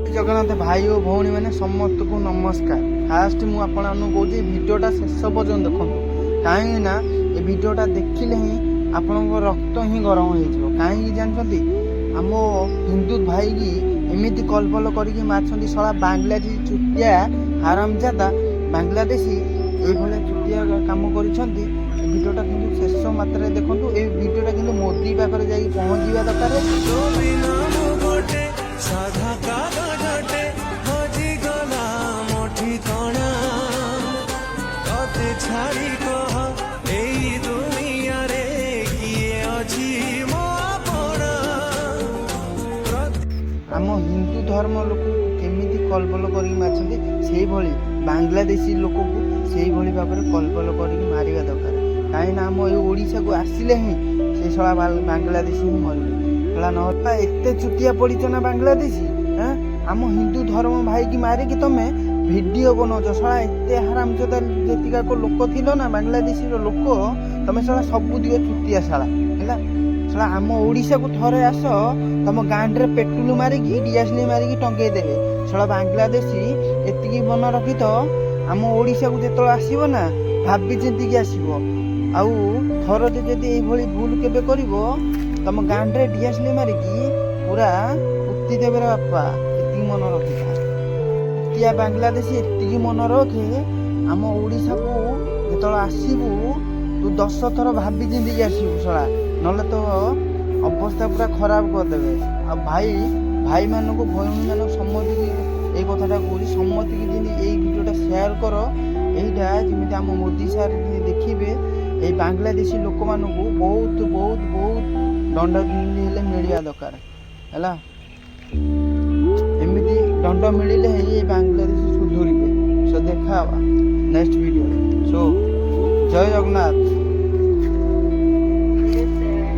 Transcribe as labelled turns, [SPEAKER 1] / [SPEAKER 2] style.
[SPEAKER 1] जगन्नाथ भाई और भौणी मैंने समस्त को नमस्कार। फास्ट मुझे कौन भिडटा शेष पर्यटन देखो कहीं ये भिडटा देखिले ही आपण रक्त ही गरम हो कहीं जानते आम हिंदू भाई की एमती कलबल करके मारछंती सला बांग्लादेशी चुटिया हारामजादा बांग्लादेशी ये चुटिया काम करिसेंती। भिडटा कि शेष मात्रा देखो ये भिडटा कि मोदी पाखे जा पहुँचा दरकार। आम हिंदू धर्म लोक केमिति कलबल कर बांग्लादेशी लोक को से भाव में कलबल कर मारिया दरकार। कहीं आम ओडिशा को आसिले ही से सला बांग्लादेशी ही मरबे सला ना एत चुटिया पड़च ना बांग्लादेशी। आम हिंदू धर्म भाई की मारिकी तुम भिडियो बनाऊच सला एत हरामजादा जेतिका को लोक थिल ना बांग्लादेशी लोक तुम सला सब दिव चुटिया साला है सला आम ओडिशा को थरे आस तुम गाँव में पेट्रोल मारिकी डीएसएल मारिकी टंगे देवे सला बांग्लादेशी एतिकी मन रखी तो आम ओडिशा को जो आसब ना भाभी चिंतिकी आसब आउ थर जदि भूल केबे करिवो तुम गाँव में डीएसएल मारिकी पूरा उत्ती देवे बापा एति मन रखी टिया बांग्लादेशी एति मन रखे आम ओडिशा को जो आसबू तू 10 थर भाभी चिंतिकी आसबू सला नले तो अवस्था पूरा खराब करदे। आ भाई भाई मानक भौणी मानक सम्मति ये कथाटा कौन सम्मति की यही भिडियोटा शेयर कर यहीटा जमी आम मोदी सार देखिए ये बांग्लादेशी लोक मान बहुत बहुत बहुत दंड मिलवा दरकार है एमती दंड मिले ही बांग्लादेशी सुधुरे। सो देखा नेक्स्ट वीडियो। सो जय जगन्नाथ।